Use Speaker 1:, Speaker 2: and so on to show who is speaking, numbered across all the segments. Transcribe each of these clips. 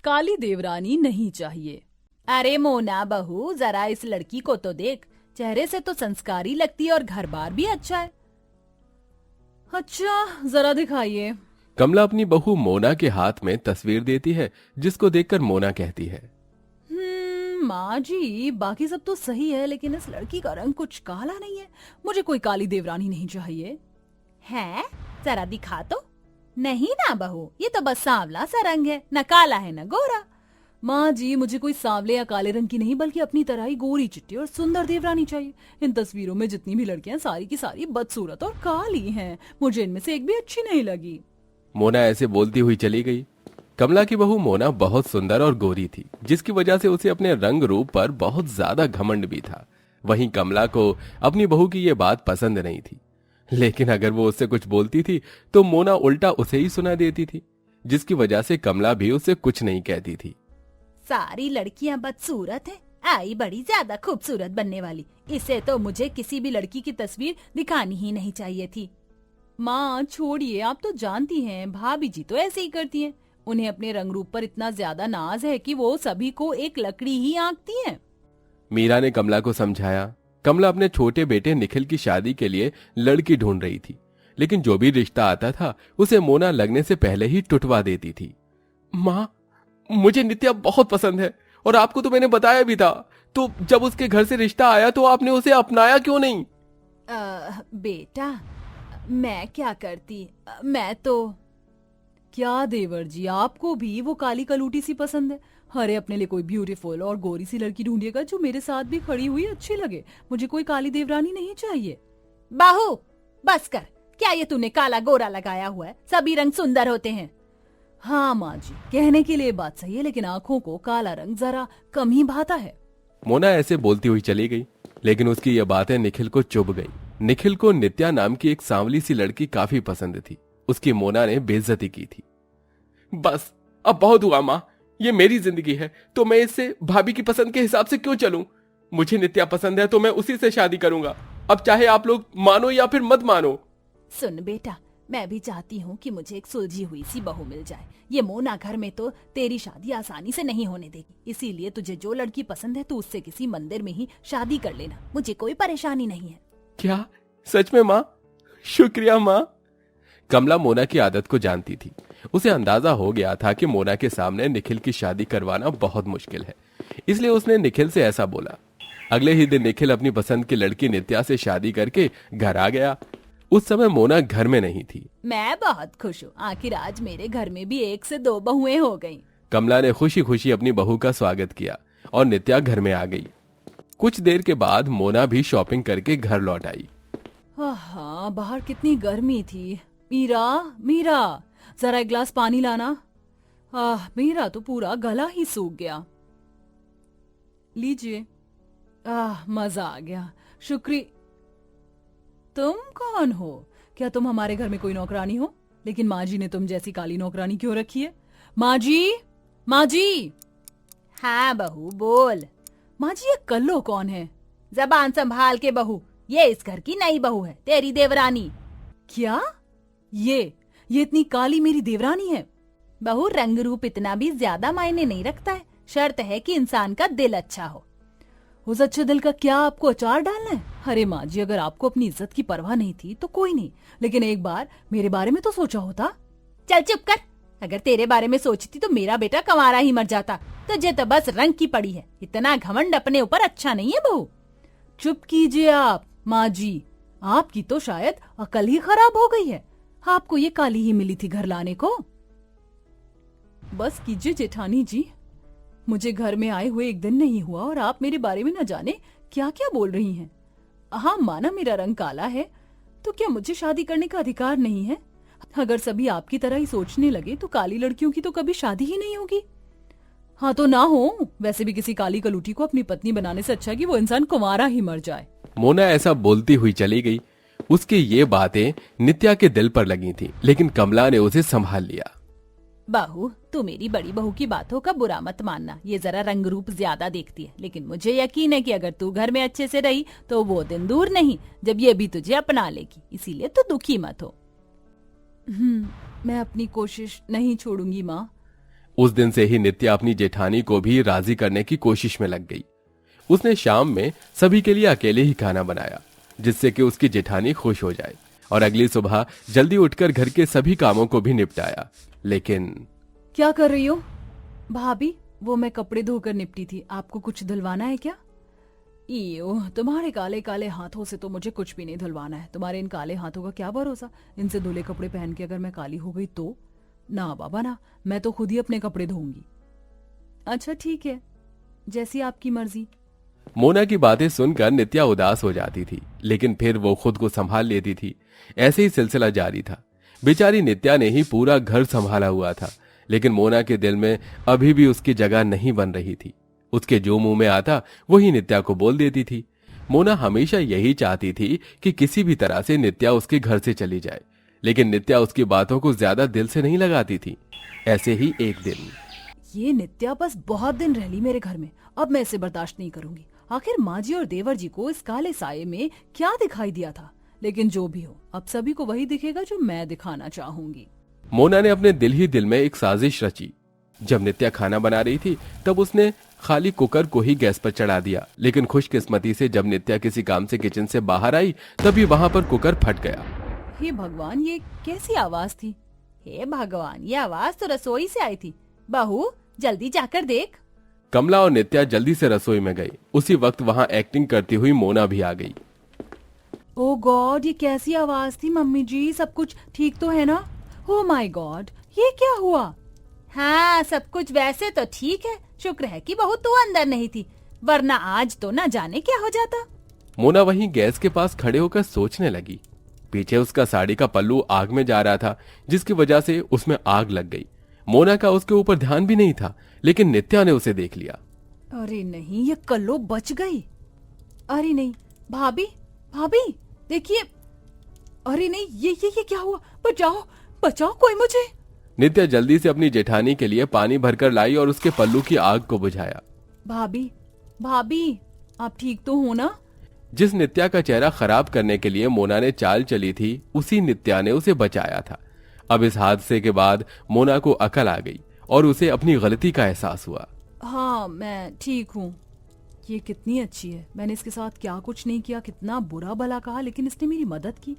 Speaker 1: काली देवरानी नहीं चाहिए।
Speaker 2: अरे मोना बहू, जरा इस लड़की को तो देख, चेहरे से तो संस्कारी लगती है और घर बार भी अच्छा है।
Speaker 1: अच्छा, जरा दिखाइए।
Speaker 3: कमला अपनी बहू मोना के हाथ में तस्वीर देती है, जिसको देखकर मोना कहती है,
Speaker 1: माँ जी, बाकी सब तो सही है, लेकिन इस लड़की का रंग कुछ काला नहीं है। मुझे कोई काली देवरानी नहीं चाहिए।
Speaker 2: है? जरा दिखा तो। नहीं ना बहू, ये तो बस सांवला सा रंग है, न काला है न गोरा।
Speaker 1: माँ जी, मुझे कोई सांवले या काले रंग की नहीं, बल्कि अपनी तरह ही गोरी चिट्टी और सुंदर देवरानी चाहिए। इन तस्वीरों में जितनी भी लड़कियां सारी की सारी बदसूरत और काली हैं। मुझे इनमें से एक भी अच्छी नहीं लगी।
Speaker 3: मोना ऐसे बोलती हुई चली गई। कमला की बहू मोना बहुत सुंदर और गोरी थी, जिसकी वजह से उसे अपने रंग रूप पर बहुत ज्यादा घमंड भी था। वहीं कमला को अपनी बहू की ये बात पसंद नहीं थी, लेकिन अगर वो उससे कुछ बोलती थी तो मोना उल्टा उसे ही सुना देती थी, जिसकी वजह से कमला भी उससे कुछ नहीं कहती थी।
Speaker 2: सारी लड़कियां बदसूरत है, आई बड़ी ज्यादा खूबसूरत बनने वाली। इसे तो मुझे किसी भी लड़की की तस्वीर दिखानी ही नहीं चाहिए थी।
Speaker 1: माँ छोड़िए, आप तो जानती हैं भाभी जी तो ऐसे ही करती हैं। उन्हें अपने रंग रूप पर इतना ज्यादा नाज है कि वो सभी को एक लकड़ी ही आंकती हैं।
Speaker 3: मीरा ने कमला को समझाया। कमला अपने छोटे बेटे निखिल की शादी के लिए लड़की ढूंढ रही थी, लेकिन जो भी रिश्ता आता था उसे मोना लगने से पहले ही टुटवा देती थी। माँ, मुझे नित्या बहुत पसंद है और आपको तो मैंने बताया भी था, तो जब उसके घर से रिश्ता आया तो आपने उसे अपनाया क्यों नहीं?
Speaker 2: बेटा, मैं क्या करती, मैं तो।
Speaker 1: क्या देवर जी, आपको भी वो काली कलूटी सी पसंद है? अरे अपने लिए कोई ब्यूटीफुल और गोरी सी लड़की ढूंढिएगा जो मेरे साथ भी खड़ी हुई अच्छी लगे। मुझे कोई काली देवरानी नहीं चाहिए।
Speaker 2: बाहू बस कर, क्या ये तूने काला गोरा लगाया हुआ है? सभी रंग सुंदर होते हैं।
Speaker 1: हाँ माँ जी, कहने के लिए बात सही है, लेकिन आंखों को काला रंग जरा कम ही भाता है।
Speaker 3: मोना ऐसे बोलती हुई चली गई, लेकिन उसकी ये बातें निखिल को चुभ गई। निखिल को नित्या नाम की एक सांवली सी लड़की काफी पसंद थी। उसकी मोना ने बेइज्जती की थी। बस अब बहुत हुआ माँ, ये मेरी जिंदगी है, तो मैं इससे भाभी की पसंद के हिसाब से क्यों चलूं? मुझे नित्या पसंद है तो मैं उसी से शादी करूंगा, अब चाहे आप लोग मानो या फिर मत मानो।
Speaker 2: सुन बेटा, मैं भी चाहती हूँ कि मुझे एक सुलझी हुई सी बहू मिल जाए। ये मोना घर में तो तेरी शादी आसानी से नहीं होने देगी, इसीलिए तुझे जो लड़की पसंद है तू उससे किसी मंदिर में ही शादी कर लेना, मुझे कोई परेशानी नहीं है।
Speaker 3: क्या सच में माँ? शुक्रिया माँ। कमला मोना की आदत को जानती थी। उसे अंदाजा हो गया था कि मोना के सामने निखिल की शादी करवाना बहुत मुश्किल है, इसलिए उसने निखिल से ऐसा बोला। अगले ही दिन निखिल अपनी पसंद की लड़की नित्या से शादी करके घर आ गया। उस समय मोना घर में नहीं थी।
Speaker 2: मैं बहुत खुश हूँ, आखिर आज मेरे घर में भी 1 से 2 बहुएं हो गईं।
Speaker 3: कमला ने खुशी खुशी अपनी बहू का स्वागत किया और नित्या घर में आ गई। कुछ देर के बाद मोना भी शॉपिंग करके घर लौट आई।
Speaker 1: हाँ, बाहर कितनी गर्मी थी। मीरा, जरा एक गिलास पानी लाना। मेरा तो पूरा गला ही सूख गया। लीजिए। मजा आ गया, शुक्रिया। तुम कौन हो? क्या तुम हमारे घर में कोई नौकरानी हो? लेकिन माँ जी ने तुम जैसी काली नौकरानी क्यों रखी है? माँ जी।
Speaker 2: हाँ बहू बोल।
Speaker 1: माँ जी, ये कल्लो कौन है?
Speaker 2: जबान संभाल के बहू, ये इस घर की नई बहू है, तेरी देवरानी।
Speaker 1: क्या? ये इतनी काली मेरी देवरानी है?
Speaker 2: बहू, रंग रूप इतना भी ज्यादा मायने नहीं रखता है, शर्त है कि इंसान का दिल अच्छा हो।
Speaker 1: उस अच्छे दिल का क्या आपको अचार डालना है? अरे माँ जी, अगर आपको अपनी इज्जत की परवाह नहीं थी तो कोई नहीं, लेकिन एक बार मेरे बारे में तो सोचा होता।
Speaker 2: चल चुप कर, अगर तेरे बारे में सोचती तो मेरा बेटा कंवारा ही मर जाता। तुझे तो बस रंग की पड़ी है, इतना घमंड अपने ऊपर अच्छा नहीं है बहू।
Speaker 1: चुप कीजिए आप माँ जी, आपकी तो शायद अकल ही खराब हो गई है। आपको ये काली ही मिली थी घर लाने को। बस कीजिए जेठानी जी, मुझे घर में आए हुए 1 दिन नहीं हुआ और आप मेरे बारे में न जाने क्या क्या बोल रही हैं। हाँ, माना मेरा रंग काला है, तो क्या मुझे शादी करने का अधिकार नहीं है? अगर सभी आपकी तरह ही सोचने लगे तो काली लड़कियों की तो कभी शादी ही नहीं होगी। हाँ तो ना हो, वैसे भी किसी काली कलूटी को अपनी पत्नी बनाने से अच्छा कि वो इंसान कुंवारा ही मर जाए।
Speaker 3: मोना ऐसा बोलती हुई चली गई। उसकी ये बातें नित्या के दिल पर लगी थी, लेकिन कमला ने उसे संभाल लिया।
Speaker 2: बहू, तू मेरी बड़ी बहू की बातों का बुरा मत मानना, ये जरा रंग रूप ज्यादा देखती है, लेकिन मुझे यकीन है कि अगर तू घर में अच्छे से रही तो वो दिन दूर नहीं जब ये भी तुझे अपना लेगी, इसीलिए तू दुखी मत हो।
Speaker 1: मैं अपनी कोशिश नहीं छोड़ूंगी माँ।
Speaker 3: उस दिन से ही नित्या अपनी जेठानी को भी राजी करने की कोशिश में लग गई। उसने शाम में सभी के लिए अकेले ही खाना बनाया, जिससे कि उसकी जेठानी खुश हो जाए, और अगली सुबह जल्दी उठकर घर के सभी कामों को भी निपटाया। लेकिन
Speaker 1: क्या कर रही हो? भाभी, वो मैं कपड़े धोकर निपटी थी, आपको कुछ धुलवाना है क्या? इयो, तुम्हारे काले काले हाथों से तो मुझे कुछ भी नहीं धुलवाना है। तुम्हारे इन काले हाथों का क्या भरोसा, इनसे धुले कपड़े पहन के अगर मैं काली हो गई तो? ना बाबा ना, मैं तो खुद ही अपने कपड़े धोऊंगी। अच्छा ठीक है, जैसी आपकी मर्जी।
Speaker 3: मोना की बातें सुनकर नित्या उदास हो जाती थी, लेकिन फिर वो खुद को संभाल लेती थी। ऐसे ही सिलसिला जारी था। बेचारी नित्या ने ही पूरा घर संभाला हुआ था, लेकिन मोना के दिल में अभी भी उसकी जगह नहीं बन रही थी। उसके जो मुंह में आता वही नित्या को बोल देती थी। मोना हमेशा यही चाहती थी कि किसी भी तरह से नित्या उसके घर से चली जाए, लेकिन नित्या उसकी बातों को ज्यादा दिल से नहीं लगाती थी। ऐसे ही एक दिन,
Speaker 1: ये नित्या बस बहुत दिन रह ली मेरे घर में, अब मैं इसे बर्दाश्त नहीं करूंगी। आखिर माँ जी और देवर जी को इस काले साये में क्या दिखाई दिया था? लेकिन जो भी हो, अब सभी को वही दिखेगा जो मैं दिखाना चाहूंगी।
Speaker 3: मोना ने अपने दिल ही दिल में एक साजिश रची। जब नित्या खाना बना रही थी तब उसने खाली कुकर को ही गैस पर चढ़ा दिया, लेकिन खुशकिस्मती से जब नित्या किसी काम से किचन से बाहर आई तभी वहां पर कुकर फट गया।
Speaker 1: हे भगवान, ये कैसी आवाज थी?
Speaker 2: हे भगवान, ये आवाज तो रसोई से आई थी। बहू, जल्दी जाकर देख।
Speaker 3: कमला और नित्या जल्दी से रसोई में गई। उसी वक्त वहां एक्टिंग करती हुई मोना भी आ गई।
Speaker 1: ओ गॉड, ये कैसी आवाज थी? मम्मी जी, सब कुछ ठीक तो है ना? ओ माय गॉड, ये क्या हुआ?
Speaker 2: हाँ, सब कुछ वैसे तो ठीक है। शुक्र है कि बहू तू अंदर नहीं थी, वरना आज तो ना जाने क्या हो जाता।
Speaker 3: मोना वहीं गैस के पास खड़े होकर सोचने लगी। पीछे उसका साड़ी का पल्लू आग में जा रहा था, जिसकी वजह से उसमें आग लग गई। मोना का उसके ऊपर ध्यान भी नहीं था, लेकिन नित्या ने उसे देख लिया।
Speaker 1: अरे नहीं, ये कल्लो बच गई। अरे नहीं, भाभी भाभी देखिए। अरे नहीं, ये क्या हुआ? बचाओ बचाओ कोई मुझे।
Speaker 3: नित्या जल्दी से अपनी जेठानी के लिए पानी भरकर लाई और उसके पल्लू की आग को बुझाया।
Speaker 1: भाभी भाभी, आप ठीक तो हो ना?
Speaker 3: जिस नित्या का चेहरा खराब करने के लिए मोना ने चाल चली थी, उसी नित्या ने उसे बचाया था। अब इस हादसे के बाद मोना को अकल आ गई और उसे अपनी गलती का एहसास हुआ।
Speaker 1: हाँ, मैं ठीक हूँ। ये कितनी अच्छी है, मैंने इसके साथ क्या कुछ नहीं किया, कितना बुरा भला कहा, लेकिन इसने मेरी मदद की।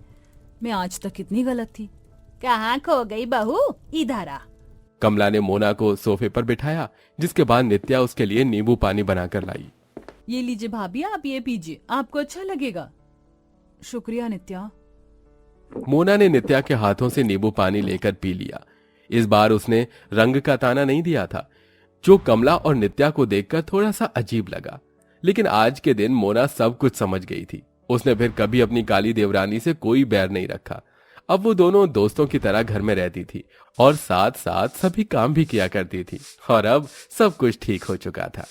Speaker 1: मैं आज तक कितनी गलत थी।
Speaker 2: कहाँ खो गई बहू? इधर आ।
Speaker 3: कमला ने मोना को सोफे पर बिठाया, जिसके बाद नित्या उसके लिए नींबू पानी बनाकर लाई।
Speaker 1: ये लीजिए भाभी, आप ये पीजिए, आपको अच्छा लगेगा। शुक्रिया नित्या।
Speaker 3: मोना ने नित्या के हाथों से नींबू पानी लेकर पी लिया। इस बार उसने रंग का ताना नहीं दिया था, जो कमला और नित्या को देखकर थोड़ा सा अजीब लगा। लेकिन आज के दिन मोना सब कुछ समझ गई थी। उसने फिर कभी अपनी काली देवरानी से कोई बैर नहीं रखा। अब वो दोनों दोस्तों की तरह घर में रहती थी और साथ साथ सभी काम भी किया करती थी, और अब सब कुछ ठीक हो चुका था।